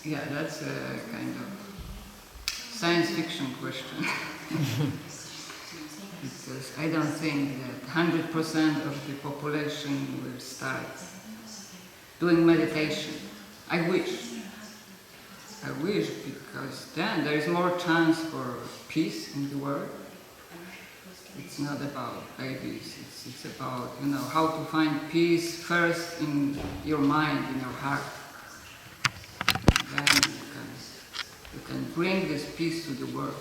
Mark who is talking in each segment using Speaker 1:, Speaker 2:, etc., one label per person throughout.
Speaker 1: Yeah, that's a kind of science fiction question. Because I don't think that 100% of the population will start doing meditation. I wish. I wish, because then there is more chance for peace in the world. It's not about babies, it's about, how to find peace first in your mind, in your heart. And then you can bring this peace to the world.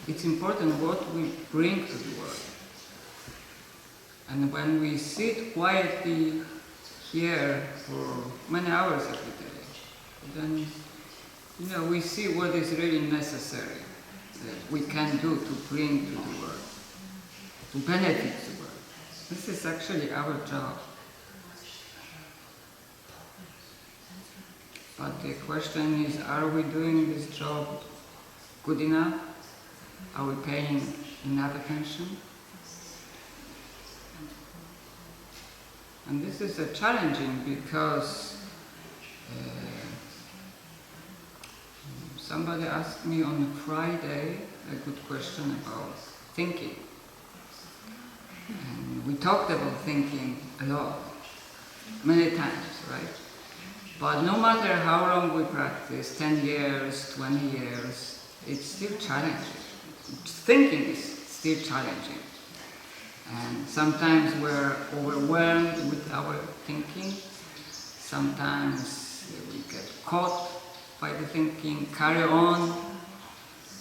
Speaker 1: It's important what we bring to the world. And when we sit quietly here for many hours every day, then we see what is really necessary that we can do to bring to the world, to benefit the world. This is actually our job. But the question is, are we doing this job good enough? Are we paying enough attention? And this is challenging because somebody asked me on Friday a good question about thinking. And we talked about thinking a lot, many times, right? But no matter how long we practice, 10 years, 20 years, it's still challenging. Thinking is still challenging. And sometimes we're overwhelmed with our thinking. Sometimes we get caught by the thinking, carry on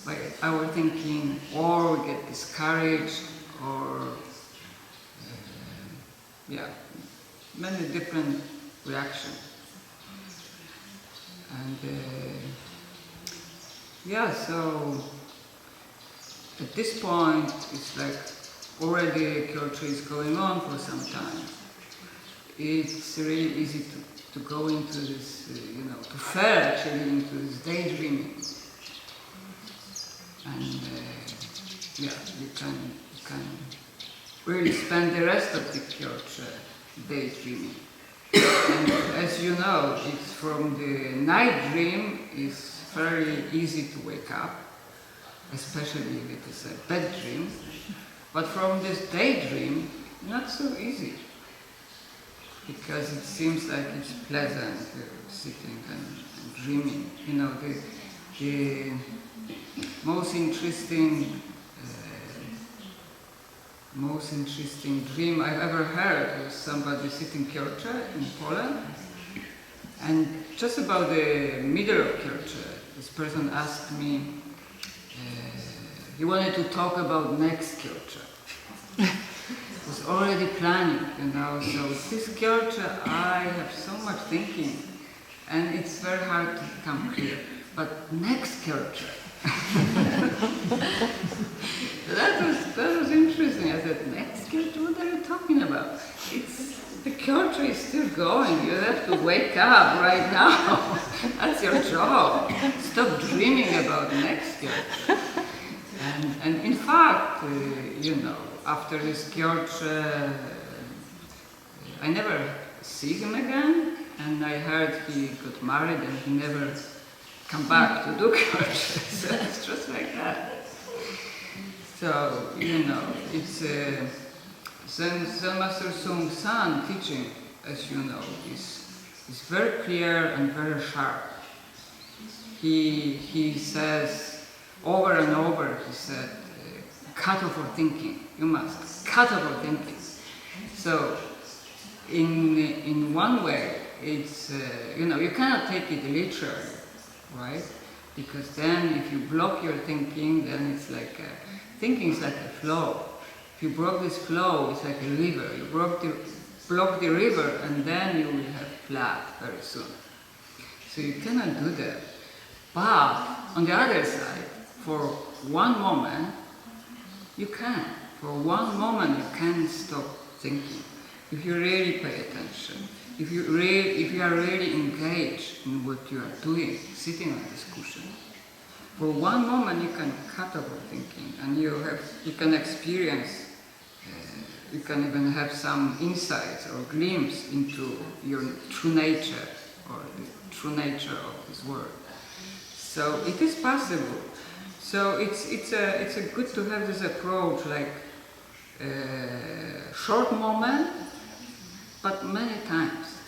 Speaker 1: by our thinking, or we get discouraged, or many different reactions. And so at this point, it's like already kyol is going on for some time. It's really easy to go into this, to fall actually into this daydreaming. And you can really spend the rest of the kyol daydreaming. And as you know, it's from the night dream, it's very easy to wake up, especially if it is a bad dream. But from this daydream, not so easy, because it seems like it's pleasant sitting and dreaming. The most interesting dream I've ever heard was somebody sitting kyol in Poland, and just about the middle of kyol, this person asked me, he wanted to talk about next kyol. Was already planning, so this kyol I have so much thinking, and it's very hard to become clear. But next kyol that was interesting. I said, next kyol, what are you talking about? The kyol is still going. You have to wake up right now. That's your job. Stop dreaming about next kyol. And in fact, after his kyol, I never see him again, and I heard he got married and he never come back to do kyol. So it's just like that. So, it's Zen Master Sung San teaching, as you know, is very clear and very sharp. He says over and over, he said, cut off our thinking. You must cut off our thinking. So, in one way, it's you cannot take it literally, right? Because then, if you block your thinking, then it's like thinking is like a flow. If you block this flow, it's like a river. You block the river, and then you will have flood very soon. So you cannot do that. But on the other side, for one moment, you can. For one moment, you can stop thinking. If you really pay attention, if you are really engaged in what you are doing, sitting on this cushion, for one moment you can cut off thinking, and you can experience, you can even have some insights or glimpse into your true nature, or the true nature of this world. So it is possible. So it's a good to have this approach, like short moment, but many times.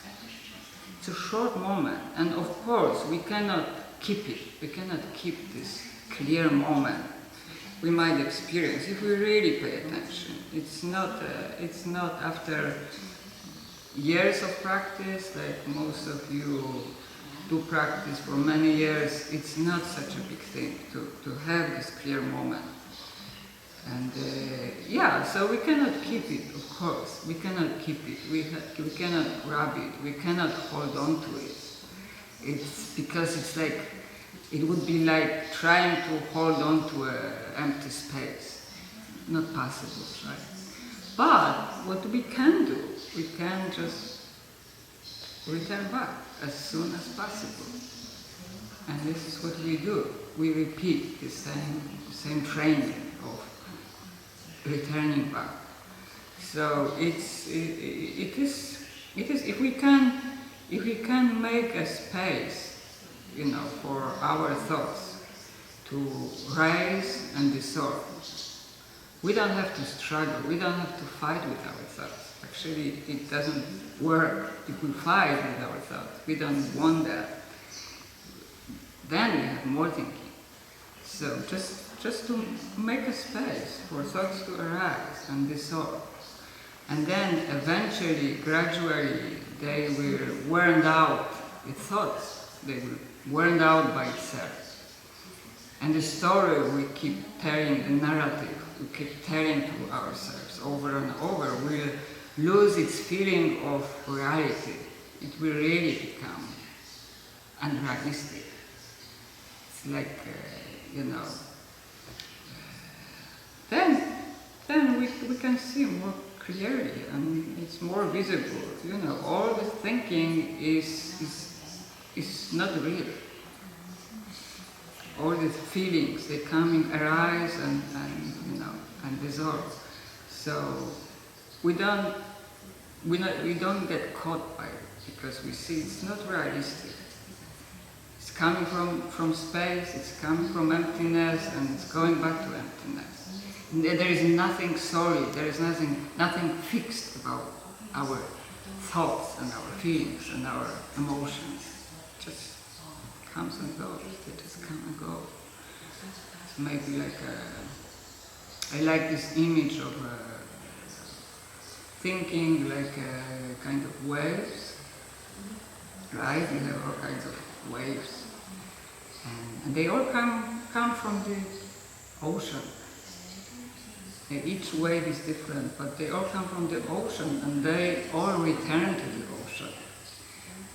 Speaker 1: It's a short moment, and of course we cannot keep it. We cannot keep this clear moment we might experience if we really pay attention. It's not after years of practice, like most of you do practice for many years. It's not such a big thing to have this clear moment. And yeah, so we cannot keep it, of course. We cannot keep it. We cannot grab it. We cannot hold on to it. It's because it's like, it would be like trying to hold on to an empty space. Not possible, right? But what we can do, we can just return back as soon as possible. And this is what we do. We repeat the same training of returning back. So it is if we can make a space, for our thoughts to rise and dissolve. We don't have to struggle, we don't have to fight with our thoughts. Actually, it doesn't work if we fight with our thoughts. We don't want that. Then we have more thinking. So just to make a space for thoughts to arise and dissolve. And then eventually, gradually, they will wear out the thoughts. They will wear out by itself. And the story we keep telling, the narrative we keep telling to ourselves over and over, will lose its feeling of reality. It will really become unrealistic. It's like, then we can see more clearly, and it's more visible. All the thinking is not real. All the feelings, they arise and dissolve. So we don't get caught by it because we see it's not realistic. It's coming from space, it's coming from emptiness, and it's going back to emptiness. And there is nothing solid, there is nothing fixed about our thoughts and our feelings and our emotions. It just comes and goes, they just come and go. It's maybe like I like this image of thinking like a kind of waves, right? You have all kinds of waves, and they all come from the ocean. Each wave is different, but they all come from the ocean, and they all return to the ocean.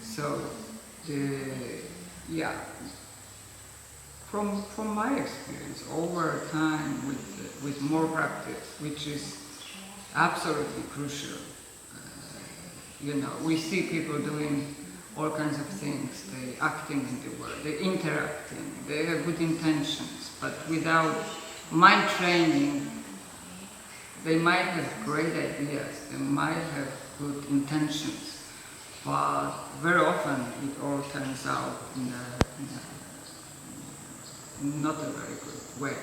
Speaker 1: So, from my experience, over time with more practice, which is absolutely crucial. We see people doing all kinds of things. They acting in the world, they interacting, they have good intentions, but without mind training, they might have great ideas, they might have good intentions, but very often it all turns out in a not a very good way.